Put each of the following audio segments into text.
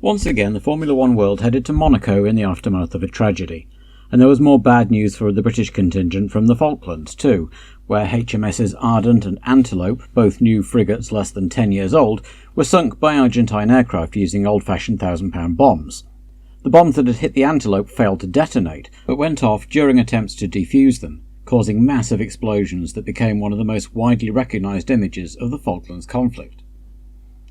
Once again, the Formula One world headed to Monaco in the aftermath of a tragedy. And there was more bad news for the British contingent from the Falklands too, where HMSs Ardent and Antelope, both new frigates less than 10 years old, were sunk by Argentine aircraft using old-fashioned 1,000-pound bombs. The bombs that had hit the Antelope failed to detonate, but went off during attempts to defuse them, causing massive explosions that became one of the most widely recognised images of the Falklands conflict.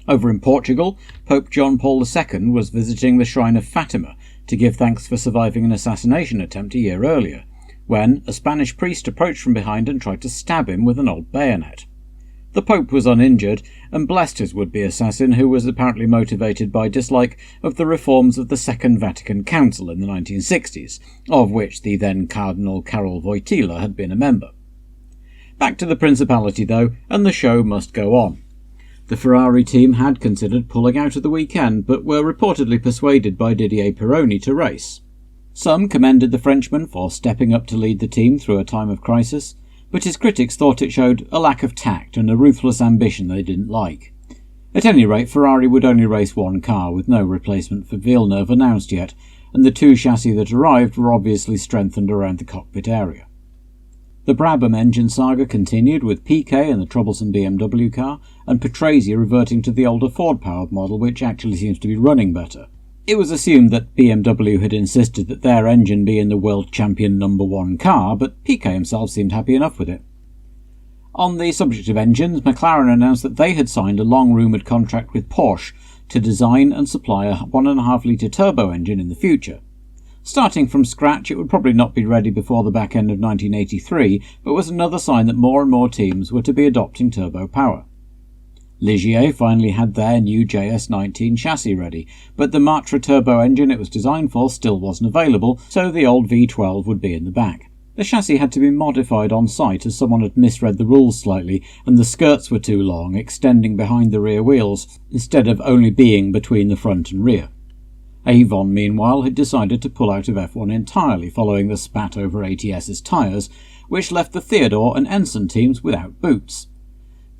Over in Portugal, Pope John Paul II was visiting the Shrine of Fatima to give thanks for surviving an assassination attempt a year earlier, when a Spanish priest approached from behind and tried to stab him with an old bayonet. The Pope was uninjured and blessed his would-be assassin, who was apparently motivated by dislike of the reforms of the Second Vatican Council in the 1960s, of which the then Cardinal Karol Wojtyla had been a member. Back to the Principality though, and the show must go on. The Ferrari team had considered pulling out at the weekend, but were reportedly persuaded by Didier Pironi to race. Some commended the Frenchman for stepping up to lead the team through a time of crisis, but his critics thought it showed a lack of tact and a ruthless ambition they didn't like. At any rate, Ferrari would only race one car, with no replacement for Villeneuve announced yet, and the two chassis that arrived were obviously strengthened around the cockpit area. The Brabham engine saga continued, with Piquet and the troublesome BMW car, and Patrese reverting to the older Ford-powered model, which actually seems to be running better. It was assumed that BMW had insisted that their engine be in the world champion #1 car, but Piquet himself seemed happy enough with it. On the subject of engines, McLaren announced that they had signed a long-rumoured contract with Porsche to design and supply a 1.5-litre turbo engine in the future. Starting from scratch, it would probably not be ready before the back end of 1983, but was another sign that more and more teams were to be adopting turbo power. Ligier finally had their new JS19 chassis ready, but the Matra turbo engine it was designed for still wasn't available, so the old V12 would be in the back. The chassis had to be modified on site as someone had misread the rules slightly, and the skirts were too long, extending behind the rear wheels, instead of only being between the front and rear. Avon, meanwhile, had decided to pull out of F1 entirely following the spat over ATS's tyres, which left the Theodore and Ensign teams without boots.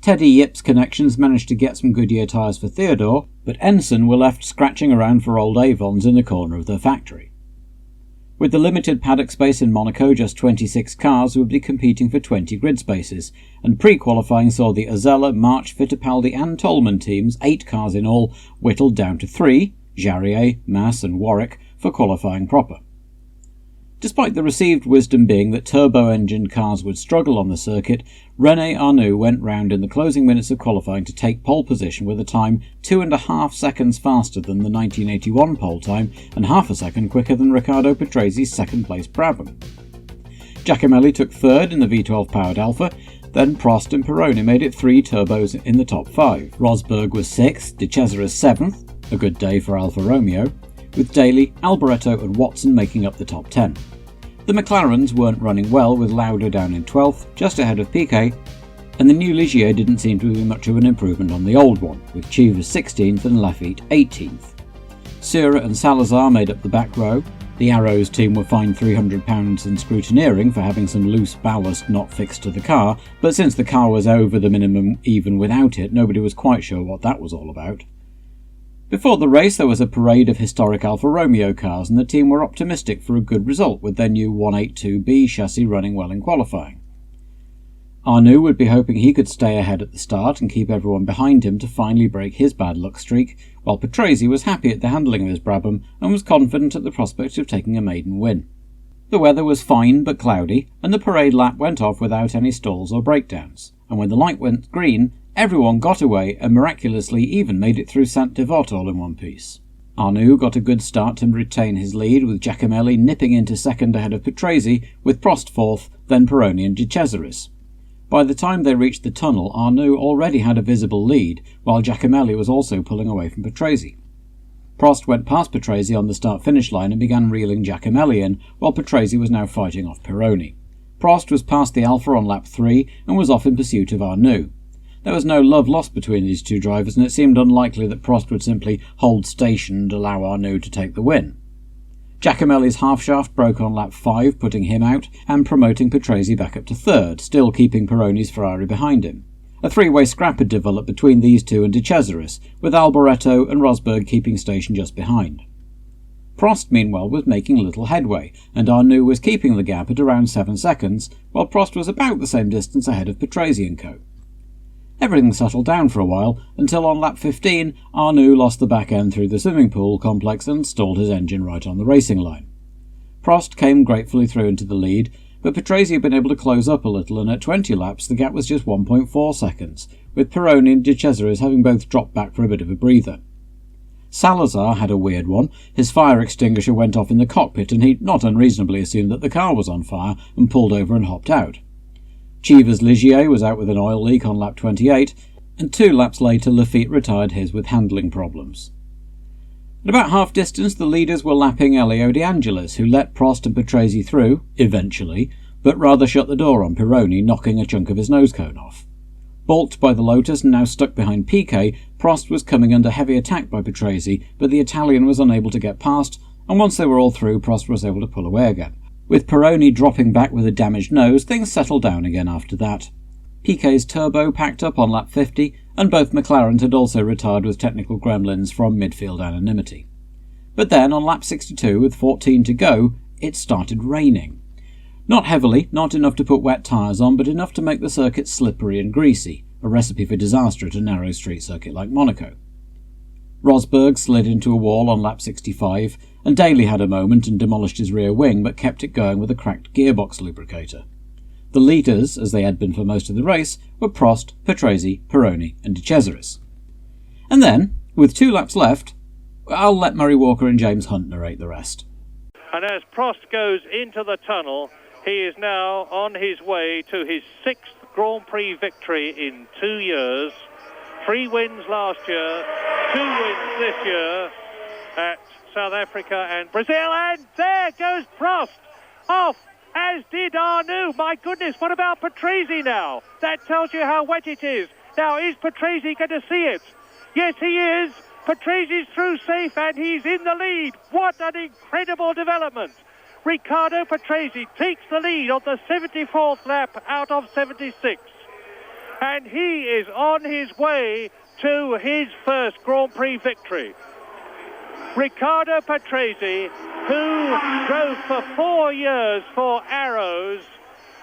Teddy Yip's connections managed to get some Goodyear tyres for Theodore, but Ensign were left scratching around for old Avons in the corner of their factory. With the limited paddock space in Monaco, just 26 cars would be competing for 20 grid spaces, and pre-qualifying saw the Azella, March, Fittipaldi and Tolman teams, 8 cars in all, whittled down to 3, Jarier, Mass and Warwick, for qualifying proper. Despite the received wisdom being that turbo-engined cars would struggle on the circuit, René Arnoux went round in the closing minutes of qualifying to take pole position with a time 2.5 seconds faster than the 1981 pole time and half a second quicker than Riccardo Patrese's second-place Brabham. Giacomelli took third in the V12-powered Alfa, then Prost and Pironi made it 3 turbos in the top 5. Rosberg was 6th, De Cesaris 7th, a good day for Alfa Romeo, with Daly, Alboreto and Watson making up the top 10. The McLarens weren't running well, with Lauda down in 12th, just ahead of Piquet, and the new Ligier didn't seem to be much of an improvement on the old one, with Chivas 16th and Lafitte 18th. Sura and Salazar made up the back row. The Arrows team were fined £300 in scrutineering for having some loose ballast not fixed to the car, but since the car was over the minimum even without it, nobody was quite sure what that was all about. Before the race there was a parade of historic Alfa Romeo cars, and the team were optimistic for a good result with their new 182B chassis running well in qualifying. Arnoux would be hoping he could stay ahead at the start and keep everyone behind him to finally break his bad luck streak, while Patrese was happy at the handling of his Brabham and was confident at the prospect of taking a maiden win. The weather was fine but cloudy, and the parade lap went off without any stalls or breakdowns, and when the light went green, everyone got away and miraculously even made it through Saint-Devote all in one piece. Arnoux got a good start to retain his lead, with Giacomelli nipping into second ahead of Patrese, with Prost 4th, then Pironi and De Cesaris. By the time they reached the tunnel, Arnoux already had a visible lead, while Giacomelli was also pulling away from Patrese. Prost went past Patrese on the start-finish line and began reeling Giacomelli in, while Patrese was now fighting off Pironi. Prost was past the Alfa on lap 3 and was off in pursuit of Arnoux. There was no love lost between these two drivers, and it seemed unlikely that Prost would simply hold station and allow Arnoux to take the win. Giacomelli's half-shaft broke on lap 5, putting him out and promoting Patrese back up to third, still keeping Pironi's Ferrari behind him. A three-way scrap had developed between these two and De Cesaris, with Alboreto and Rosberg keeping station just behind. Prost, meanwhile, was making little headway, and Arnoux was keeping the gap at around 7 seconds, while Prost was about the same distance ahead of Patrese and co. Everything settled down for a while, until on lap 15, Arnoux lost the back end through the swimming pool complex and stalled his engine right on the racing line. Prost came gratefully through into the lead, but Patrese had been able to close up a little, and at 20 laps the gap was just 1.4 seconds, with Pironi and De Cesaris having both dropped back for a bit of a breather. Salazar had a weird one. His fire extinguisher went off in the cockpit, and he not unreasonably assumed that the car was on fire and pulled over and hopped out. Chivas Ligier was out with an oil leak on lap 28, and 2 laps later Lafitte retired his with handling problems. At about half distance the leaders were lapping Elio De Angelis, who let Prost and Patrese through, eventually, but rather shut the door on Pironi, knocking a chunk of his nose cone off. Balked by the Lotus and now stuck behind Piquet, Prost was coming under heavy attack by Patrese, but the Italian was unable to get past, and once they were all through, Prost was able to pull away again. With Pironi dropping back with a damaged nose, things settled down again after that. Piquet's turbo packed up on lap 50, and both McLarens had also retired with technical gremlins from midfield anonymity. But then, on lap 62, with 14 to go, it started raining. Not heavily, not enough to put wet tyres on, but enough to make the circuit slippery and greasy, a recipe for disaster at a narrow street circuit like Monaco. Rosberg slid into a wall on lap 65, and Daly had a moment and demolished his rear wing, but kept it going with a cracked gearbox lubricator. The leaders, as they had been for most of the race, were Prost, Patrese, Pironi and De Cesaris. And then, with 2 laps left, I'll let Murray Walker and James Hunt narrate the rest. And as Prost goes into the tunnel, he is now on his way to his 6th Grand Prix victory in 2 years. 3 wins last year, 2 wins this year at South Africa and Brazil. And there goes Prost off, as did Arnoux. My goodness, what about Patrese now? That tells you how wet it is. Now, is Patrese going to see it? Yes, he is. Patrese's through safe and he's in the lead. What an incredible development. Riccardo Patrese takes the lead on the 74th lap out of 76. And he is on his way to his first Grand Prix victory. Riccardo Patrese, who drove for 4 years for Arrows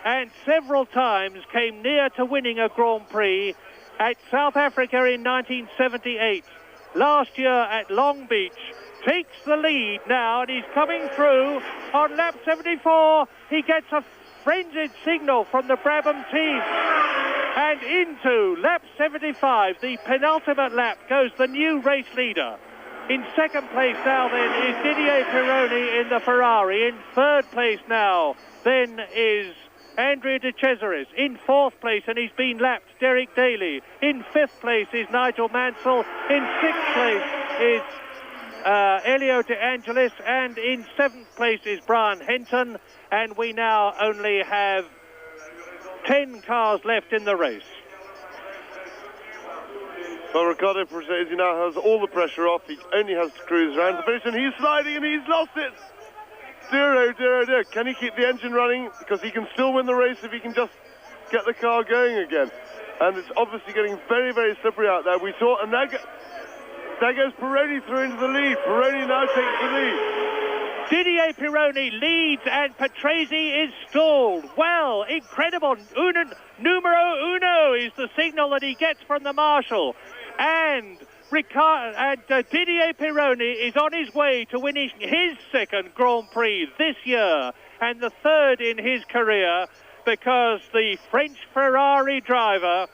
and several times came near to winning a Grand Prix at South Africa in 1978. Last year at Long Beach, takes the lead now, and he's coming through on lap 74. He gets a frenzied signal from the Brabham team. And into lap 75, the penultimate lap, goes the new race leader. In second place now then is Didier Pironi in the Ferrari. In third place now then is Andrea De Cesaris. In fourth place, and he's been lapped, Derek Daly. In fifth place is Nigel Mansell. In sixth place is Elio De Angelis. And in seventh place is Brian Henton. And we now only have 10 cars left in the race. Well, Riccardo Patrese now has all the pressure off. He only has to cruise around the finish, and he's sliding, and he's lost it. Dear, oh dear, oh dear. Can he keep the engine running? Because he can still win the race if he can just get the car going again. And it's obviously getting very, very slippery out there. We saw, and there goes Pironi through into the lead. Pironi now takes the lead. Didier Pironi leads, and Patrese is stalled. Well, incredible. Numero uno is the signal that he gets from the marshal. And Didier Pironi is on his way to winning his second Grand Prix this year, and the third in his career, because the French Ferrari driver,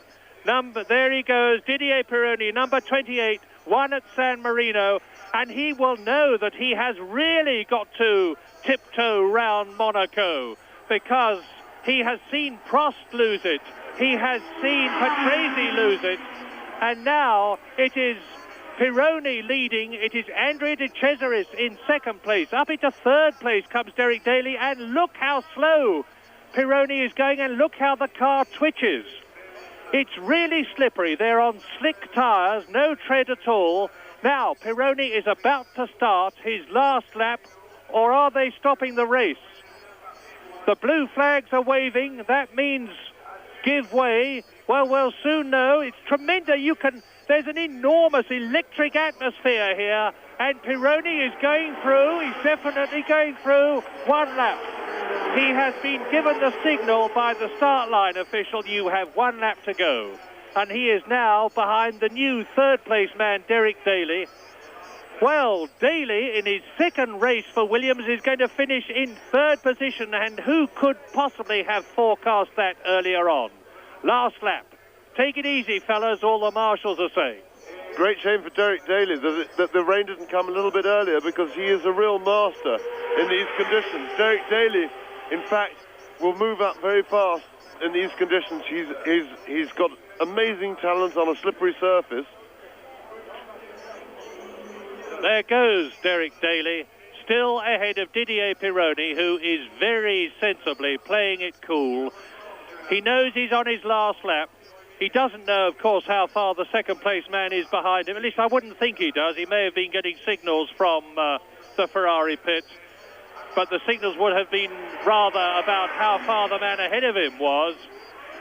there he goes, Didier Pironi, number 28, won at San Marino, and he will know that he has really got to tiptoe round Monaco, because he has seen Prost lose it, he has seen Patrese lose it, and now it is Pironi leading. It is Andrea De Cesaris in second place. Up into third place comes Derek Daly, and look how slow Pironi is going, and look how the car twitches. It's really slippery. They're on slick tyres, no tread at all. Now, Pironi is about to start his last lap, or are they stopping the race? The blue flags are waving. That means give way. Well, we'll soon know. It's tremendous. There's an enormous electric atmosphere here, and Pironi is going through. He's definitely going through 1 lap. He has been given the signal by the start line official, you have 1 lap to go. And he is now behind the new third-place man, Derek Daly. Well, Daly, in his second race for Williams, is going to finish in third position, and who could possibly have forecast that earlier on? Last lap. Take it easy, fellas, all the marshals are saying. Great shame for Derek Daly that the rain didn't come a little bit earlier, because he is a real master in these conditions. Derek Daly, in fact, will move up very fast in these conditions. He's got amazing talent on a slippery surface. There goes Derek Daly, still ahead of Didier Pironi, who is very sensibly playing it cool. He knows he's on his last lap. He doesn't know, of course, how far the second-place man is behind him. At least I wouldn't think he does. He may have been getting signals from the Ferrari pits, but the signals would have been rather about how far the man ahead of him was.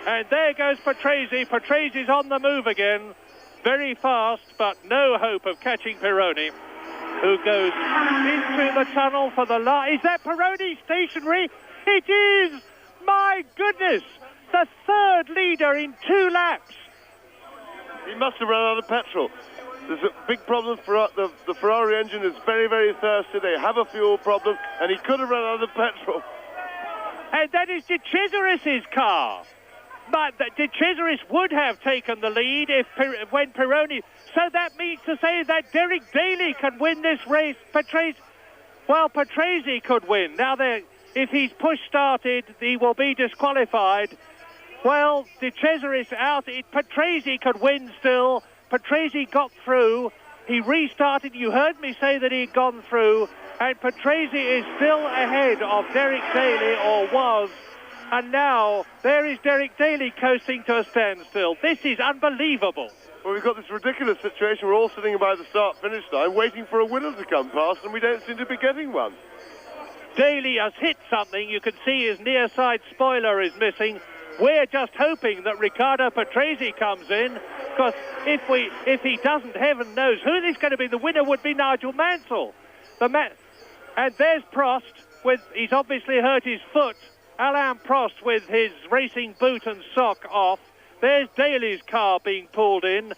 And there goes Patrese. Patrese's on the move again. Very fast, but no hope of catching Pironi, who goes into the tunnel for the last. Is that Pironi stationary? It is! My goodness! The third leader in 2 laps. He must have run out of petrol. There's a big problem for the Ferrari engine is very, very thirsty. They have a fuel problem, and he could have run out of petrol. And that is De Cesaris's car. But De Cesaris would have taken the lead when Pironi. So that means to say that Derek Daly can win this race. Patrese could win. Now, if he's push-started, he will be disqualified. Well, De Cesaris out. Patrese could win still. Patrese got through. He restarted. You heard me say that he'd gone through. And Patrese is still ahead of Derek Daly, or was. And now, there is Derek Daly coasting to a standstill. This is unbelievable. Well, we've got this ridiculous situation. We're all sitting by the start-finish line waiting for a winner to come past, and we don't seem to be getting one. Daly has hit something. You can see his near side spoiler is missing. We're just hoping that Riccardo Patrese comes in, because if he doesn't, heaven knows who is going to be. The winner would be Nigel Mansell. And there's Prost, he's obviously hurt his foot. Alain Prost with his racing boot and sock off. There's Daly's car being pulled in.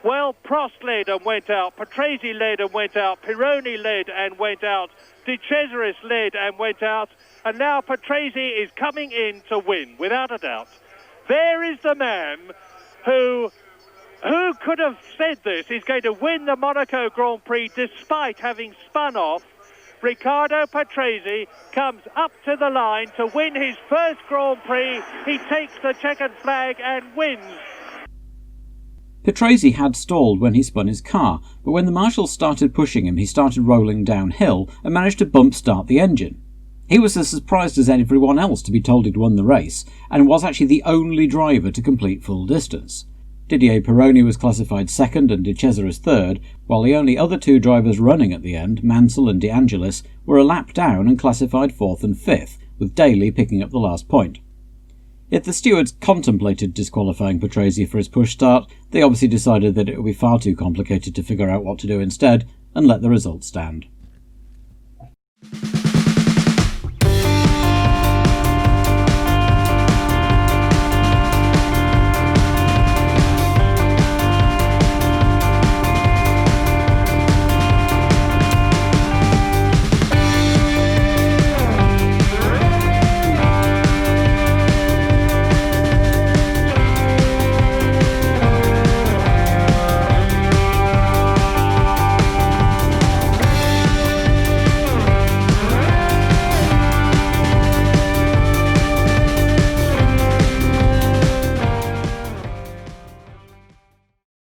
Well, Prost led and went out. Patrese led and went out. Pironi led and went out. De Cesaris led and went out. And now Patrese is coming in to win, without a doubt. There is the man who could have said this? He's going to win the Monaco Grand Prix despite having spun off. Riccardo Patrese comes up to the line to win his first Grand Prix. He takes the checkered flag and wins. Patrese had stalled when he spun his car, but when the marshals started pushing him, he started rolling downhill and managed to bump start the engine. He was as surprised as everyone else to be told he'd won the race, and was actually the only driver to complete full distance. Didier Pironi was classified second and De Cesaris third, while the only other 2 drivers running at the end, Mansell and De Angelis, were a lap down and classified fourth and fifth, with Daly picking up the last point. If the stewards contemplated disqualifying Patrese for his push start, they obviously decided that it would be far too complicated to figure out what to do instead, and let the result stand.